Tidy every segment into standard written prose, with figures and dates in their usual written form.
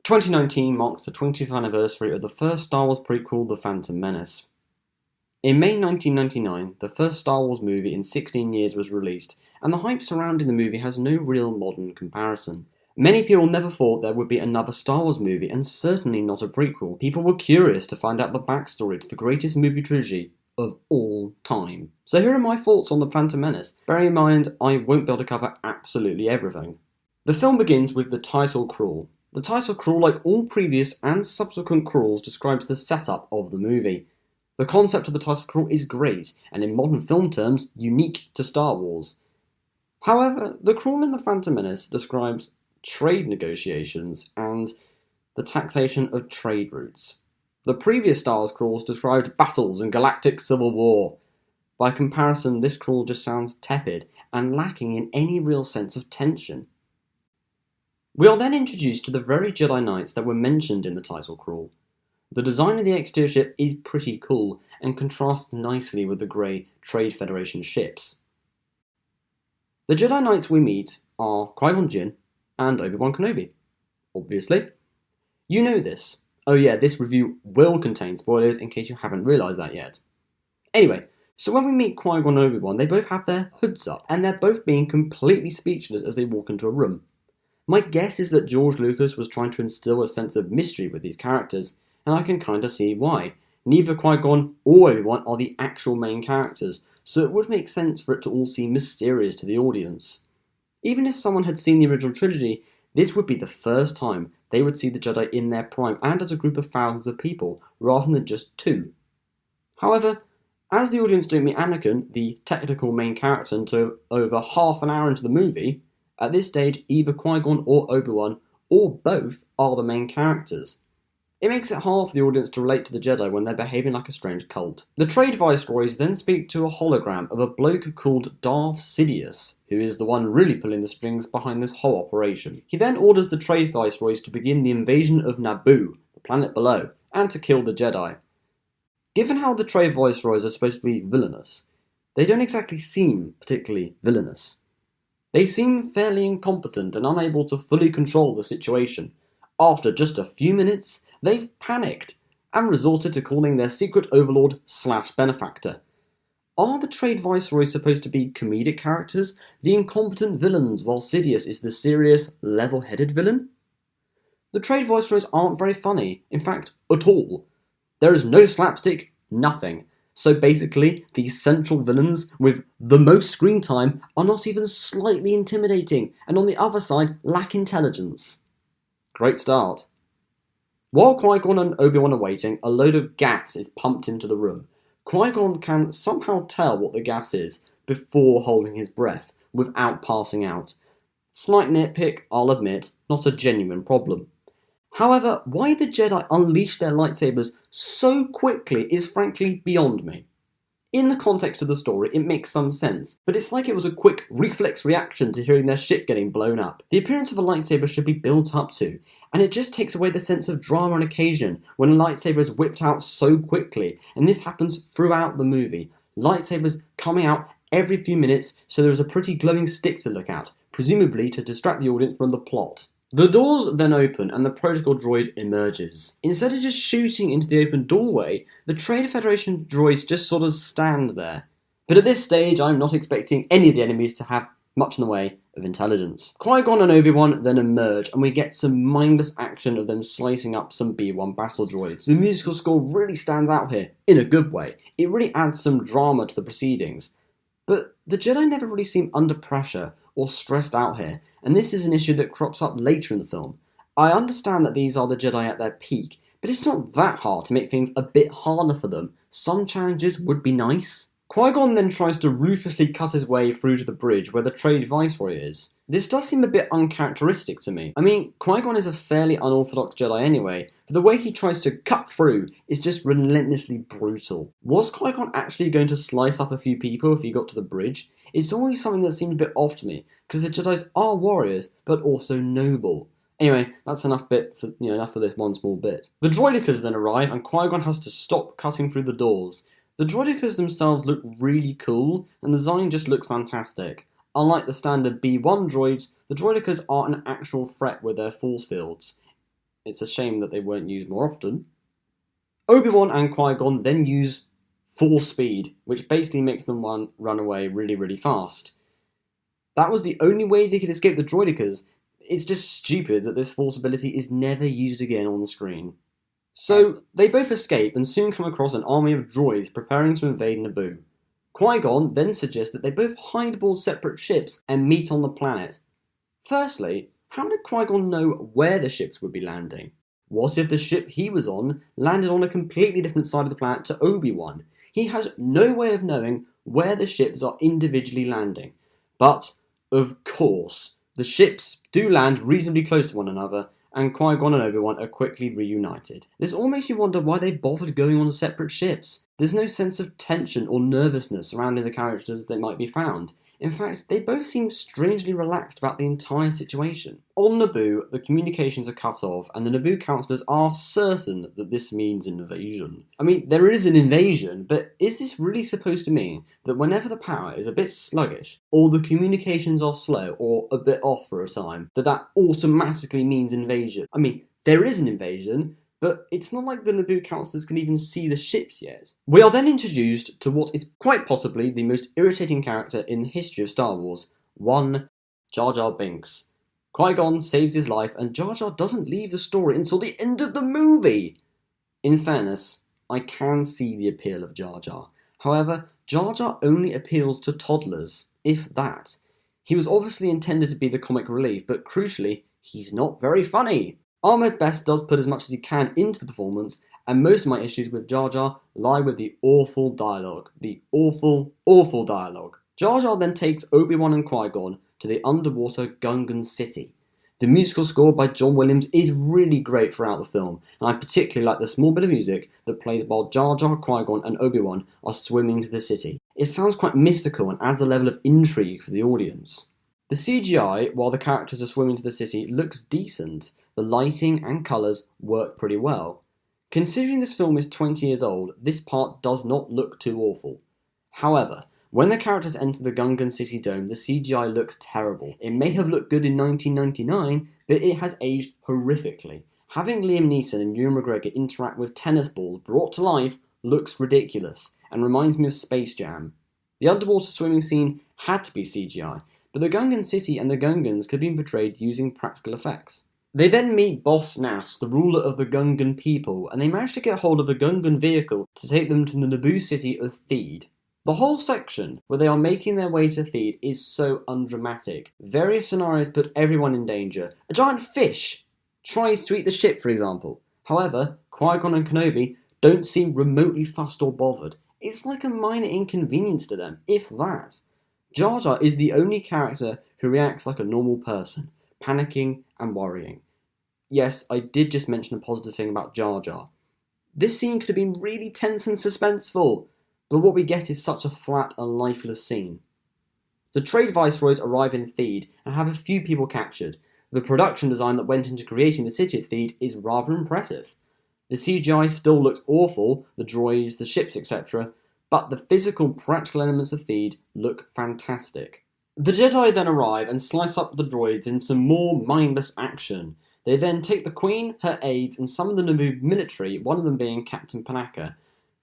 2019 marks the 20th anniversary of the first Star Wars prequel, The Phantom Menace. In May 1999, the first Star Wars movie in 16 years was released, and the hype surrounding the movie has no real modern comparison. Many people never thought there would be another Star Wars movie, and certainly not a prequel. People were curious to find out the backstory to the greatest movie trilogy of all time. So here are my thoughts on The Phantom Menace. Bearing in mind, I won't be able to cover absolutely everything. The film begins with the title crawl. The title crawl, like all previous and subsequent crawls, describes the setup of the movie. The concept of the title crawl is great, and in modern film terms, unique to Star Wars. However, the crawl in The Phantom Menace describes trade negotiations and the taxation of trade routes. The previous Star Wars crawls described battles and galactic civil war. By comparison, this crawl just sounds tepid and lacking in any real sense of tension. We are then introduced to the very Jedi Knights that were mentioned in the title crawl. The design of the exterior ship is pretty cool and contrasts nicely with the grey Trade Federation ships. The Jedi Knights we meet are Qui-Gon Jinn and Obi-Wan Kenobi. Obviously. You know this. Oh yeah, this review will contain spoilers in case you haven't realised that yet. Anyway, so when we meet Qui-Gon and Obi-Wan, they both have their hoods up, and they're both being completely speechless as they walk into a room. My guess is that George Lucas was trying to instill a sense of mystery with these characters, and I can kinda see why. Neither Qui-Gon or Obi-Wan are the actual main characters, so it would make sense for it to all seem mysterious to the audience. Even if someone had seen the original trilogy, this would be the first time they would see the Jedi in their prime and as a group of thousands of people, rather than just two. However, as the audience don't meet Anakin, the technical main character, until over half an hour into the movie, at this stage either Qui-Gon or Obi-Wan, or both, are the main characters. It makes it hard for the audience to relate to the Jedi when they're behaving like a strange cult. The Trade Viceroys then speak to a hologram of a bloke called Darth Sidious, who is the one really pulling the strings behind this whole operation. He then orders the Trade Viceroys to begin the invasion of Naboo, the planet below, and to kill the Jedi. Given how the Trade Viceroys are supposed to be villainous, they don't exactly seem particularly villainous. They seem fairly incompetent and unable to fully control the situation. After just a few minutes, they've panicked and resorted to calling their secret overlord /benefactor. Are the Trade Viceroys supposed to be comedic characters, the incompetent villains, while Sidious is the serious, level-headed villain? The Trade Viceroys aren't very funny, in fact, at all. There is no slapstick, nothing. So basically, these central villains with the most screen time are not even slightly intimidating, and on the other side lack intelligence. Great start. While Qui-Gon and Obi-Wan are waiting, a load of gas is pumped into the room. Qui-Gon can somehow tell what the gas is before holding his breath, without passing out. Slight nitpick, I'll admit, not a genuine problem. However, why the Jedi unleash their lightsabers so quickly is frankly beyond me. In the context of the story, it makes some sense, but it's like it was a quick reflex reaction to hearing their ship getting blown up. The appearance of a lightsaber should be built up to, and it just takes away the sense of drama and occasion when a lightsaber is whipped out so quickly, and this happens throughout the movie. Lightsabers coming out every few minutes, so there is a pretty glowing stick to look at, presumably to distract the audience from the plot. The doors then open and the protocol droid emerges. Instead of just shooting into the open doorway, the Trade Federation droids just sort of stand there. But at this stage, I'm not expecting any of the enemies to have much in the way of intelligence. Qui-Gon and Obi-Wan then emerge, and we get some mindless action of them slicing up some B-1 battle droids. The musical score really stands out here, in a good way. It really adds some drama to the proceedings. But the Jedi never really seem under pressure or stressed out here, and this is an issue that crops up later in the film. I understand that these are the Jedi at their peak, but it's not that hard to make things a bit harder for them. Some challenges would be nice. Qui-Gon then tries to ruthlessly cut his way through to the bridge where the Trade Viceroy is. This does seem a bit uncharacteristic to me. I mean, Qui-Gon is a fairly unorthodox Jedi anyway, but the way he tries to cut through is just relentlessly brutal. Was Qui-Gon actually going to slice up a few people if he got to the bridge? It's always something that seemed a bit off to me, because the Jedis are warriors, but also noble. Anyway, that's enough for this one small bit. The droidekas then arrive, and Qui-Gon has to stop cutting through the doors. The droidekas themselves look really cool, and the design just looks fantastic. Unlike the standard B1 droids, the droidekas are an actual threat with their force fields. It's a shame that they weren't used more often. Obi-Wan and Qui-Gon then use Force speed, which basically makes them run away really, really fast. That was the only way they could escape the droidekas. It's just stupid that this Force ability is never used again on the screen. So, they both escape and soon come across an army of droids preparing to invade Naboo. Qui-Gon then suggests that they both hide aboard separate ships and meet on the planet. Firstly, how did Qui-Gon know where the ships would be landing? What if the ship he was on landed on a completely different side of the planet to Obi-Wan? He has no way of knowing where the ships are individually landing. But, of course, the ships do land reasonably close to one another, and Qui-Gon and Obi-Wan are quickly reunited. This all makes you wonder why they bothered going on separate ships. There's no sense of tension or nervousness surrounding the characters that might be found. In fact, they both seem strangely relaxed about the entire situation. On Naboo, the communications are cut off, and the Naboo councillors are certain that this means invasion. I mean, there is an invasion, but is this really supposed to mean that whenever the power is a bit sluggish, or the communications are slow, or a bit off for a time, that automatically means invasion? I mean, there is an invasion, but it's not like the Naboo councillors can even see the ships yet. We are then introduced to what is quite possibly the most irritating character in the history of Star Wars, one Jar Jar Binks. Qui-Gon saves his life, and Jar Jar doesn't leave the story until the end of the movie. In fairness, I can see the appeal of Jar Jar. However, Jar Jar only appeals to toddlers, if that. He was obviously intended to be the comic relief, but crucially, he's not very funny. Ahmed Best does put as much as he can into the performance, and most of my issues with Jar Jar lie with the awful dialogue. The awful, awful dialogue. Jar Jar then takes Obi-Wan and Qui-Gon to the underwater Gungan city. The musical score by John Williams is really great throughout the film, and I particularly like the small bit of music that plays while Jar Jar, Qui-Gon and Obi-Wan are swimming to the city. It sounds quite mystical and adds a level of intrigue for the audience. The CGI, while the characters are swimming to the city, looks decent. The lighting and colours work pretty well. Considering this film is 20 years old, this part does not look too awful. However, when the characters enter the Gungan City Dome, the CGI looks terrible. It may have looked good in 1999, but it has aged horrifically. Having Liam Neeson and Ewan McGregor interact with tennis balls brought to life looks ridiculous, and reminds me of Space Jam. The underwater swimming scene had to be CGI, but the Gungan City and the Gungans could be portrayed using practical effects. They then meet Boss Nass, the ruler of the Gungan people, and they manage to get hold of a Gungan vehicle to take them to the Naboo city of Theed. The whole section where they are making their way to Theed is so undramatic. Various scenarios put everyone in danger. A giant fish tries to eat the ship, for example. However, Qui-Gon and Kenobi don't seem remotely fussed or bothered. It's like a minor inconvenience to them, if that. Jar Jar is the only character who reacts like a normal person, panicking and worrying. Yes, I did just mention a positive thing about Jar Jar. This scene could have been really tense and suspenseful, but what we get is such a flat and lifeless scene. The trade viceroys arrive in Theed and have a few people captured. The production design that went into creating the city of Theed is rather impressive. The CGI still looks awful, the droids, the ships, etc., but the physical, practical elements of Theed look fantastic. The Jedi then arrive and slice up the droids in some more mindless action. They then take the Queen, her aides, and some of the Naboo military, one of them being Captain Panaka.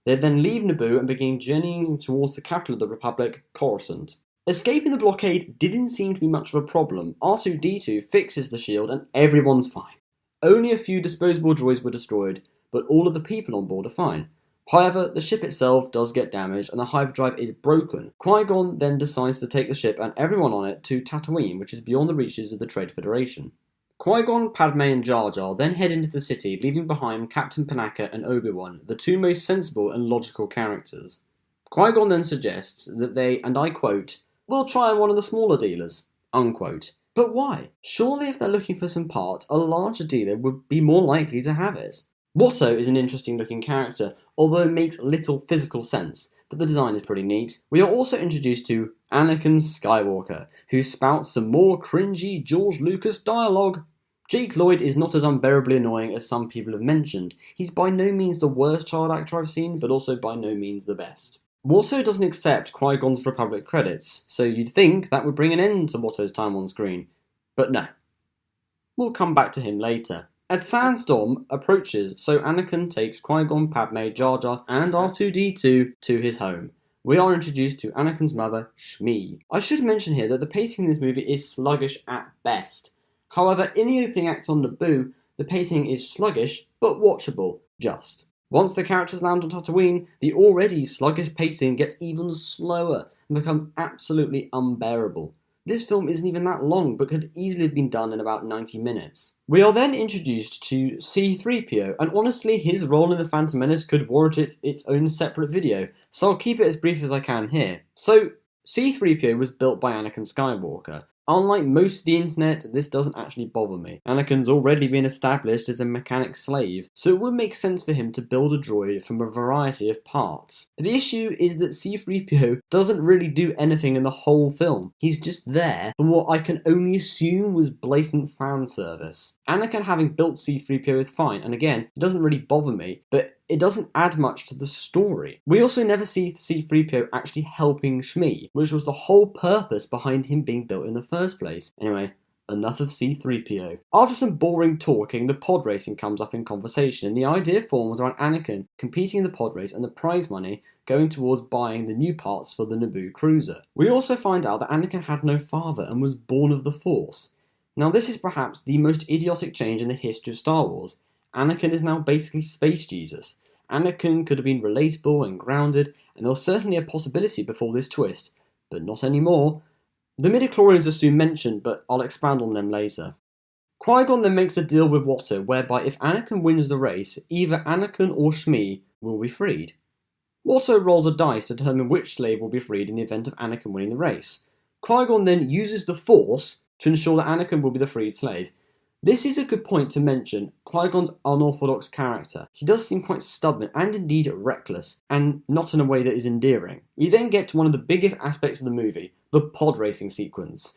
They then leave Naboo and begin journeying towards the capital of the Republic, Coruscant. Escaping the blockade didn't seem to be much of a problem. R2-D2 fixes the shield and everyone's fine. Only a few disposable droids were destroyed, but all of the people on board are fine. However, the ship itself does get damaged and the hyperdrive is broken. Qui-Gon then decides to take the ship and everyone on it to Tatooine, which is beyond the reaches of the Trade Federation. Qui-Gon, Padme and Jar Jar then head into the city, leaving behind Captain Panaka and Obi-Wan, the two most sensible and logical characters. Qui-Gon then suggests that they, and I quote, "will try one of the smaller dealers," unquote. But why? Surely if they're looking for some parts, a larger dealer would be more likely to have it. Watto is an interesting looking character, although it makes little physical sense, but the design is pretty neat. We are also introduced to Anakin Skywalker, who spouts some more cringy George Lucas dialogue. Jake Lloyd is not as unbearably annoying as some people have mentioned. He's by no means the worst child actor I've seen, but also by no means the best. Watto doesn't accept Qui-Gon's Republic credits, so you'd think that would bring an end to Watto's time on screen. But no. We'll come back to him later. A sandstorm approaches, so Anakin takes Qui-Gon, Padme, Jar Jar, and R2-D2 to his home. We are introduced to Anakin's mother, Shmi. I should mention here that the pacing in this movie is sluggish at best. However, in the opening act on Naboo, the pacing is sluggish, but watchable, just. Once the characters land on Tatooine, the already sluggish pacing gets even slower and becomes absolutely unbearable. This film isn't even that long, but could easily have been done in about 90 minutes. We are then introduced to C-3PO, and honestly his role in The Phantom Menace could warrant its own separate video, so I'll keep it as brief as I can here. So, C-3PO was built by Anakin Skywalker. Unlike most of the internet, this doesn't actually bother me. Anakin's already been established as a mechanic slave, so it would make sense for him to build a droid from a variety of parts. But the issue is that C-3PO doesn't really do anything in the whole film. He's just there from what I can only assume was blatant fan service. Anakin having built C-3PO is fine, and again, it doesn't really bother me, but it doesn't add much to the story. We also never see C-3PO actually helping Shmi, which was the whole purpose behind him being built in the first place. Anyway, enough of C-3PO. After some boring talking, the pod racing comes up in conversation, and the idea forms around Anakin competing in the pod race and the prize money going towards buying the new parts for the Naboo cruiser. We also find out that Anakin had no father and was born of the Force. Now this is perhaps the most idiotic change in the history of Star Wars. Anakin is now basically Space Jesus. Anakin could have been relatable and grounded, and there was certainly a possibility before this twist, but not anymore. The midichlorians are soon mentioned, but I'll expand on them later. Qui-Gon then makes a deal with Watto, whereby if Anakin wins the race, either Anakin or Shmi will be freed. Watto rolls a dice to determine which slave will be freed in the event of Anakin winning the race. Qui-Gon then uses the Force to ensure that Anakin will be the freed slave. This is a good point to mention Qui-Gon's unorthodox character. He does seem quite stubborn and indeed reckless, and not in a way that is endearing. We then get to one of the biggest aspects of the movie, the pod racing sequence.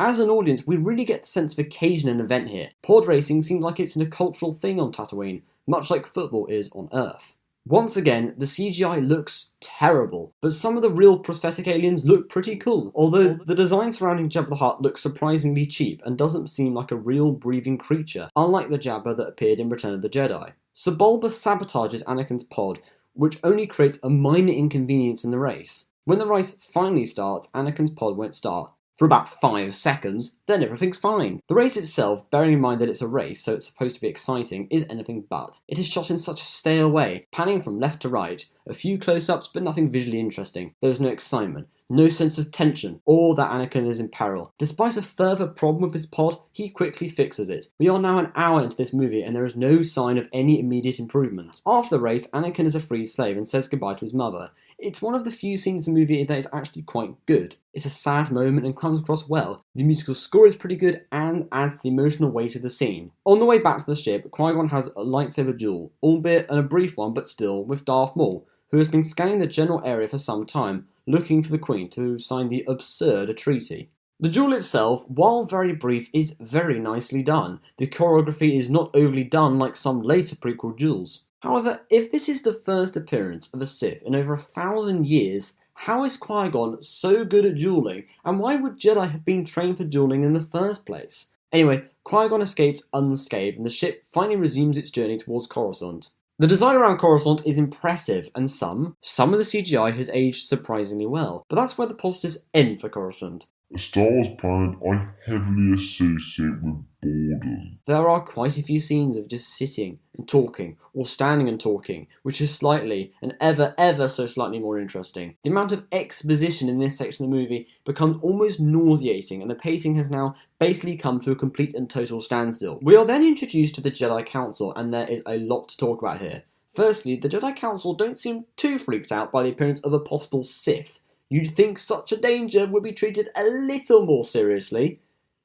As an audience, we really get the sense of occasion and event here. Pod racing seems like it's a cultural thing on Tatooine, much like football is on Earth. Once again, the CGI looks terrible, but some of the real prosthetic aliens look pretty cool, although the design surrounding Jabba the Hutt looks surprisingly cheap and doesn't seem like a real breathing creature, unlike the Jabba that appeared in Return of the Jedi. Sebulba sabotages Anakin's pod, which only creates a minor inconvenience in the race. When the race finally starts, Anakin's pod won't start. For about 5 seconds, then everything's fine. The race itself, bearing in mind that it's a race, so it's supposed to be exciting, is anything but. It is shot in such a stale way, panning from left to right, a few close-ups but nothing visually interesting. There is no excitement, no sense of tension, or that Anakin is in peril. Despite a further problem with his pod, he quickly fixes it. We are now an hour into this movie and there is no sign of any immediate improvement. After the race, Anakin is a free slave and says goodbye to his mother. It's one of the few scenes in the movie that is actually quite good. It's a sad moment and comes across well. The musical score is pretty good and adds the emotional weight of the scene. On the way back to the ship, Qui-Gon has a lightsaber duel, albeit a brief one but still, with Darth Maul, who has been scanning the general area for some time, looking for the Queen to sign the absurd treaty. The duel itself, while very brief, is very nicely done. The choreography is not overly done like some later prequel duels. However, if this is the first appearance of a Sith in over 1,000 years, how is Qui-Gon so good at dueling, and why would Jedi have been trained for dueling in the first place? Anyway, Qui-Gon escapes unscathed, and the ship finally resumes its journey towards Coruscant. The design around Coruscant is impressive, and some of the CGI has aged surprisingly well, but that's where the positives end for Coruscant. A Star Wars planet I heavily associate with boredom. There are quite a few scenes of just sitting and talking, or standing and talking, which is slightly, and ever so slightly more interesting. The amount of exposition in this section of the movie becomes almost nauseating, and the pacing has now basically come to a complete and total standstill. We are then introduced to the Jedi Council, and there is a lot to talk about here. Firstly, the Jedi Council don't seem too freaked out by the appearance of a possible Sith. You'd think such a danger would be treated a little more seriously.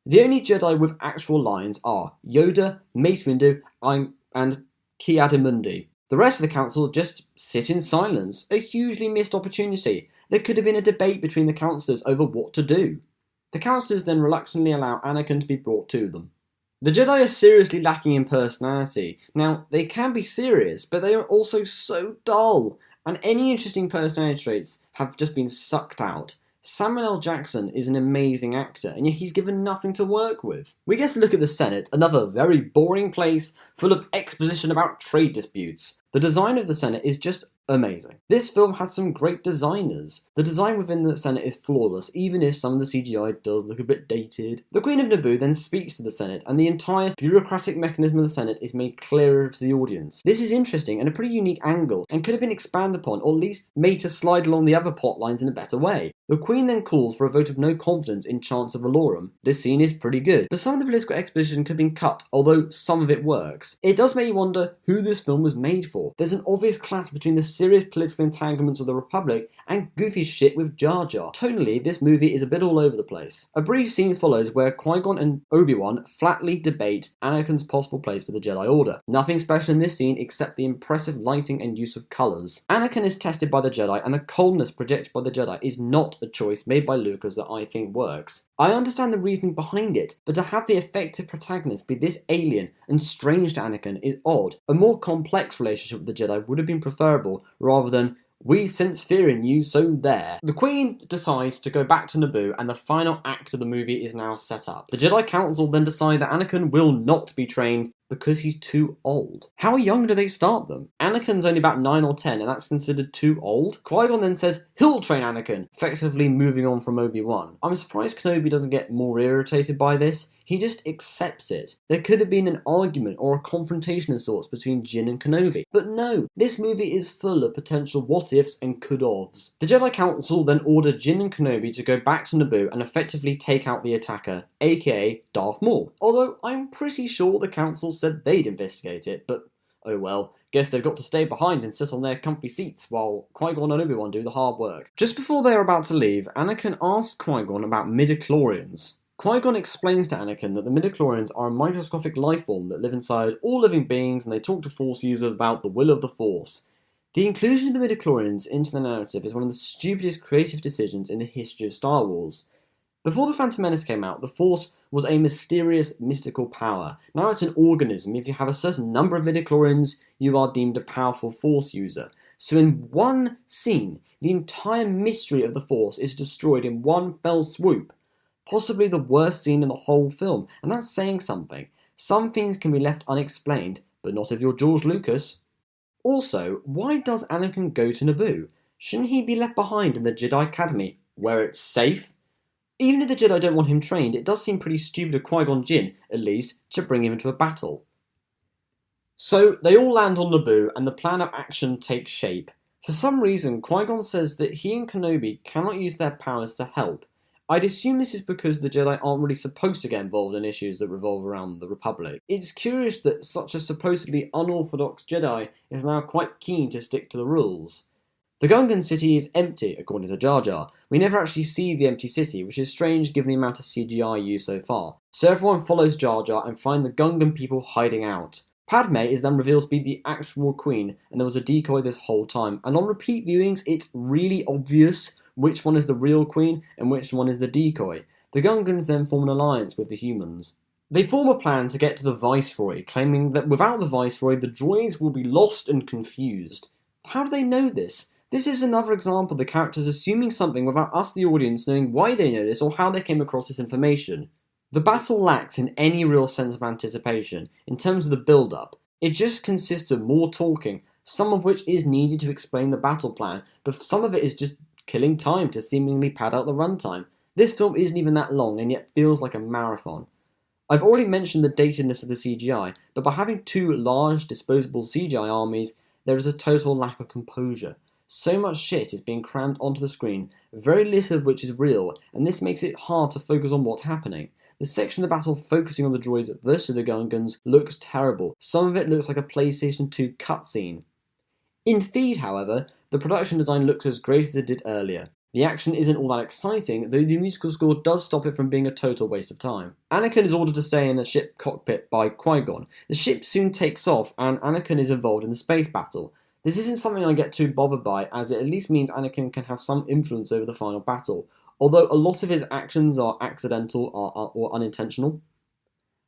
The only Jedi with actual lines are Yoda, Mace Windu, and Ki-Adi-Mundi. The rest of the council just sit in silence, a hugely missed opportunity. There could have been a debate between the councillors over what to do. The councillors then reluctantly allow Anakin to be brought to them. The Jedi are seriously lacking in personality. Now, they can be serious, but they are also so dull, and any interesting personality traits have just been sucked out. Samuel L. Jackson is an amazing actor, and yet he's given nothing to work with. We get to look at the Senate, another very boring place full of exposition about trade disputes. The design of the Senate is just amazing. This film has some great designers. The design within the Senate is flawless, even if some of the CGI does look a bit dated. The Queen of Naboo then speaks to the Senate, and the entire bureaucratic mechanism of the Senate is made clearer to the audience. This is interesting and a pretty unique angle, and could have been expanded upon, or at least made to slide along the other plot lines in a better way. The Queen then calls for a vote of no confidence in Chancellor Valorum. This scene is pretty good, but some of the political exposition could have been cut, although some of it works. It does make you wonder who this film was made for. There's an obvious clash between the serious political entanglements of the Republic and goofy shit with Jar Jar. Tonally, this movie is a bit all over the place. A brief scene follows where Qui-Gon and Obi-Wan flatly debate Anakin's possible place with the Jedi Order. Nothing special in this scene except the impressive lighting and use of colours. Anakin is tested by the Jedi, and the coldness projected by the Jedi is not a choice made by Lucas that I think works. I understand the reasoning behind it, but to have the effective protagonist be this alien and strange to Anakin is odd. A more complex relationship with the Jedi would have been preferable, rather than "we sense fear in you, so there." The Queen decides to go back to Naboo, and the final act of the movie is now set up. The Jedi Council then decide that Anakin will not be trained because he's too old. How young do they start them? Anakin's only about 9 or 10, and that's considered too old? Qui-Gon then says he'll train Anakin, effectively moving on from Obi-Wan. I'm surprised Kenobi doesn't get more irritated by this. He just accepts it. There could have been an argument or a confrontation of sorts between Jin and Kenobi. But no, this movie is full of potential what-ifs and could-ofs. The Jedi Council then order Jin and Kenobi to go back to Naboo and effectively take out the attacker, aka Darth Maul. Although I'm pretty sure the Council said they'd investigate it, but oh well. Guess they've got to stay behind and sit on their comfy seats while Qui-Gon and Obi-Wan do the hard work. Just before they are about to leave, Anakin asks Qui-Gon about midichlorians. Qui-Gon explains to Anakin that the midichlorians are a microscopic life form that live inside all living beings, and they talk to Force users about the will of the Force. The inclusion of the midichlorians into the narrative is one of the stupidest creative decisions in the history of Star Wars. Before The Phantom Menace came out, the Force was a mysterious, mystical power. Now it's an organism. If you have a certain number of midichlorians, you are deemed a powerful Force user. So in one scene, the entire mystery of the Force is destroyed in one fell swoop. Possibly the worst scene in the whole film, and that's saying something. Some things can be left unexplained, but not if you're George Lucas. Also, why does Anakin go to Naboo? Shouldn't he be left behind in the Jedi Academy, where it's safe? Even if the Jedi don't want him trained, it does seem pretty stupid of Qui-Gon Jinn, at least, to bring him into a battle. So, they all land on Naboo, and the plan of action takes shape. For some reason, Qui-Gon says that he and Kenobi cannot use their powers to help. I'd assume this is because the Jedi aren't really supposed to get involved in issues that revolve around the Republic. It's curious that such a supposedly unorthodox Jedi is now quite keen to stick to the rules. The Gungan city is empty, according to Jar Jar. We never actually see the empty city, which is strange given the amount of CGI used so far. So everyone follows Jar Jar and find the Gungan people hiding out. Padme is then revealed to be the actual queen, and there was a decoy this whole time. And on repeat viewings, it's really obvious which one is the real queen and which one is the decoy. The Gungans then form an alliance with the humans. They form a plan to get to the Viceroy, claiming that without the Viceroy, the droids will be lost and confused. How do they know this? This is another example of the characters assuming something without us, the audience, knowing why they know this or how they came across this information. The battle lacks in any real sense of anticipation, in terms of the build-up. It just consists of more talking, some of which is needed to explain the battle plan, but some of it is just killing time to seemingly pad out the runtime. This film isn't even that long and yet feels like a marathon. I've already mentioned the datedness of the CGI, but by having two large disposable CGI armies, there is a total lack of composure. So much shit is being crammed onto the screen, very little of which is real, and this makes it hard to focus on what's happening. The section of the battle focusing on the droids versus the Gungans looks terrible. Some of it looks like a PlayStation 2 cutscene. In Theed, however, the production design looks as great as it did earlier. The action isn't all that exciting, though the musical score does stop it from being a total waste of time. Anakin is ordered to stay in a ship cockpit by Qui-Gon. The ship soon takes off, and Anakin is involved in the space battle. This isn't something I get too bothered by, as it at least means Anakin can have some influence over the final battle, although a lot of his actions are accidental or unintentional.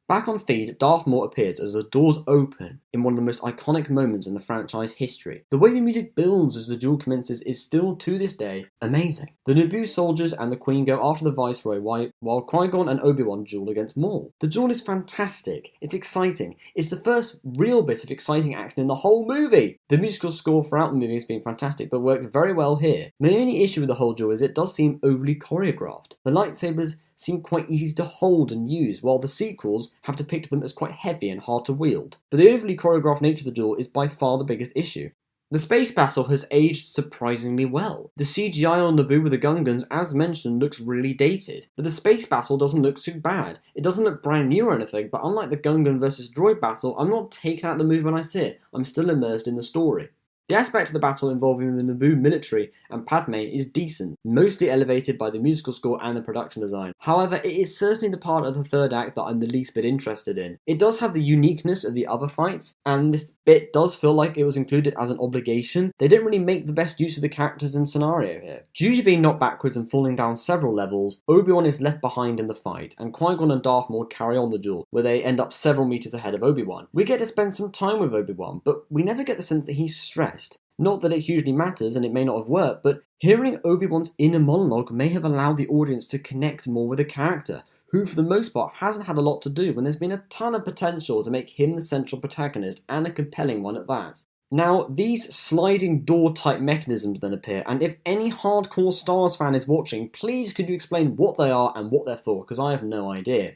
Back on feed, Darth Maul appears as the doors open in one of the most iconic moments in the franchise history. The way the music builds as the duel commences is still, to this day, amazing. The Naboo soldiers and the Queen go after the Viceroy while Qui-Gon and Obi-Wan duel against Maul. The duel is fantastic, it's exciting, it's the first real bit of exciting action in the whole movie! The musical score throughout the movie has been fantastic, but works very well here. My only issue with the whole duel is it does seem overly choreographed. The lightsabers seem quite easy to hold and use, while the sequels have depicted them as quite heavy and hard to wield. But the overly choreographed nature of the duel is by far the biggest issue. The space battle has aged surprisingly well. The CGI on Naboo with the Gungans, as mentioned, looks really dated, but the space battle doesn't look too bad. It doesn't look brand new or anything, but unlike the Gungan versus droid battle, I'm not taken out of the movie when I see it. I'm still immersed in the story. The aspect of the battle involving the Naboo military and Padme is decent, mostly elevated by the musical score and the production design. However, it is certainly the part of the third act that I'm the least bit interested in. It does have the uniqueness of the other fights, and this bit does feel like it was included as an obligation. They didn't really make the best use of the characters and scenario here. Due to being knocked backwards and falling down several levels, Obi-Wan is left behind in the fight, and Qui-Gon and Darth Maul carry on the duel, where they end up several meters ahead of Obi-Wan. We get to spend some time with Obi-Wan, but we never get the sense that he's stressed. Not that it hugely matters and it may not have worked, but hearing Obi-Wan's inner monologue may have allowed the audience to connect more with the character, who for the most part hasn't had a lot to do when there's been a ton of potential to make him the central protagonist, and a compelling one at that. Now, these sliding door type mechanisms then appear, and if any hardcore Star Wars fan is watching, please could you explain what they are and what they're for, because I have no idea.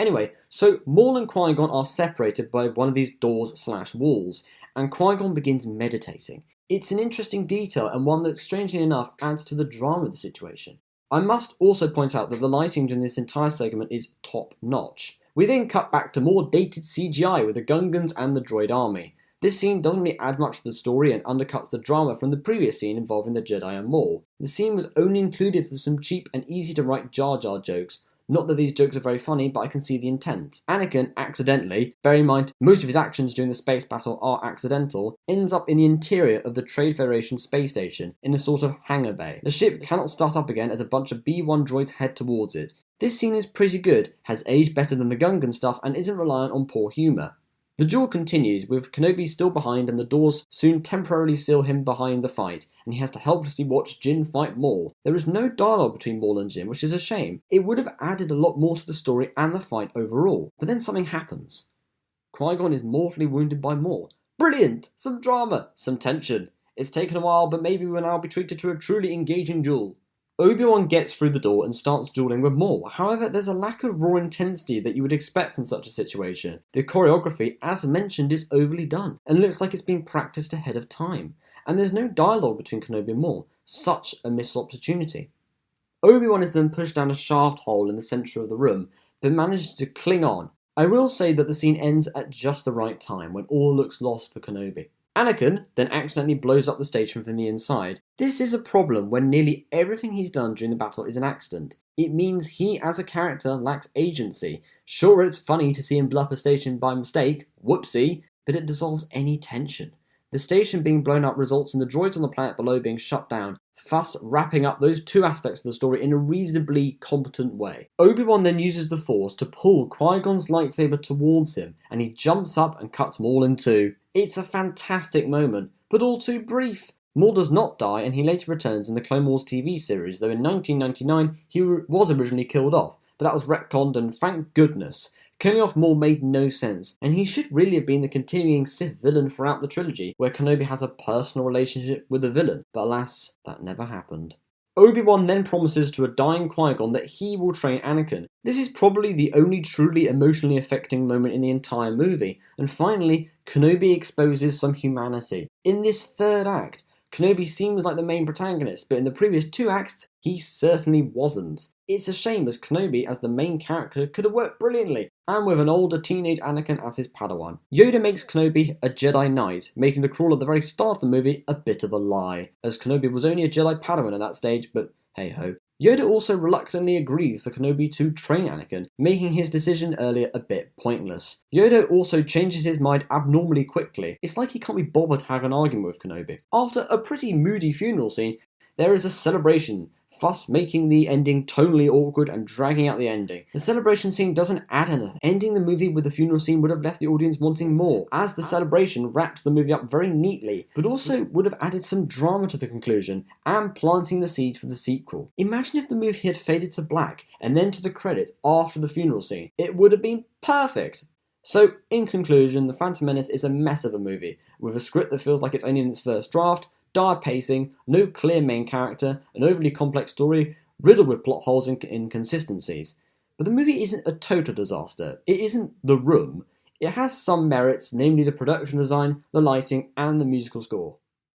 Anyway, so Maul and Qui-Gon are separated by one of these doors/walls, and Qui-Gon begins meditating. It's an interesting detail and one that, strangely enough, adds to the drama of the situation. I must also point out that the lighting during this entire segment is top notch. We then cut back to more dated CGI with the Gungans and the droid army. This scene doesn't really add much to the story and undercuts the drama from the previous scene involving the Jedi and Maul. The scene was only included for some cheap and easy to write Jar Jar jokes. Not that these jokes are very funny, but I can see the intent. Anakin accidentally, bear in mind most of his actions during the space battle are accidental, ends up in the interior of the Trade Federation space station, in a sort of hangar bay. The ship cannot start up again as a bunch of B-1 droids head towards it. This scene is pretty good, has aged better than the Gungan stuff, and isn't reliant on poor humour. The duel continues, with Kenobi still behind, and the doors soon temporarily seal him behind the fight, and he has to helplessly watch Jin fight Maul. There is no dialogue between Maul and Jin, which is a shame. It would have added a lot more to the story and the fight overall. But then something happens. Qui-Gon is mortally wounded by Maul. Brilliant! Some drama, some tension. It's taken a while, but maybe we'll now be treated to a truly engaging duel. Obi-Wan gets through the door and starts dueling with Maul. However, there's a lack of raw intensity that you would expect from such a situation. The choreography, as mentioned, is overly done, and looks like it's been practiced ahead of time. And there's no dialogue between Kenobi and Maul. Such a missed opportunity. Obi-Wan is then pushed down a shaft hole in the centre of the room, but manages to cling on. I will say that the scene ends at just the right time, when all looks lost for Kenobi. Anakin then accidentally blows up the station from the inside. This is a problem when nearly everything he's done during the battle is an accident. It means he as a character lacks agency. Sure, it's funny to see him blow up a station by mistake, whoopsie, but it dissolves any tension. The station being blown up results in the droids on the planet below being shut down, thus wrapping up those two aspects of the story in a reasonably competent way. Obi-Wan then uses the Force to pull Qui-Gon's lightsaber towards him, and he jumps up and cuts Maul in two. It's a fantastic moment, but all too brief. Maul does not die, and he later returns in the Clone Wars TV series, though in 1999 he was originally killed off, but that was retconned, and thank goodness. Killing off Maul made no sense, and he should really have been the continuing Sith villain throughout the trilogy, where Kenobi has a personal relationship with the villain, but alas, that never happened. Obi-Wan then promises to a dying Qui-Gon that he will train Anakin. This is probably the only truly emotionally affecting moment in the entire movie, and finally, Kenobi exposes some humanity. In this third act, Kenobi seems like the main protagonist, but in the previous two acts, he certainly wasn't. It's a shame, as Kenobi as the main character could have worked brilliantly, and with an older teenage Anakin as his Padawan. Yoda makes Kenobi a Jedi Knight, making the crawl at the very start of the movie a bit of a lie, as Kenobi was only a Jedi Padawan at that stage, but hey ho. Yoda also reluctantly agrees for Kenobi to train Anakin, making his decision earlier a bit pointless. Yoda also changes his mind abnormally quickly. It's like he can't be bothered to have an argument with Kenobi. After a pretty moody funeral scene, there is a celebration thus making the ending tonally awkward and dragging out the ending. The celebration scene doesn't add anything. Ending the movie with the funeral scene would have left the audience wanting more, as the celebration wraps the movie up very neatly, but also would have added some drama to the conclusion and planting the seeds for the sequel. Imagine if the movie had faded to black and then to the credits after the funeral scene. It would have been perfect. So, in conclusion, The Phantom Menace is a mess of a movie, with a script that feels like it's only in its first draft, dire pacing, no clear main character, an overly complex story, riddled with plot holes and inconsistencies. But the movie isn't a total disaster. It isn't The Room. It has some merits, namely the production design, the lighting, and the musical score.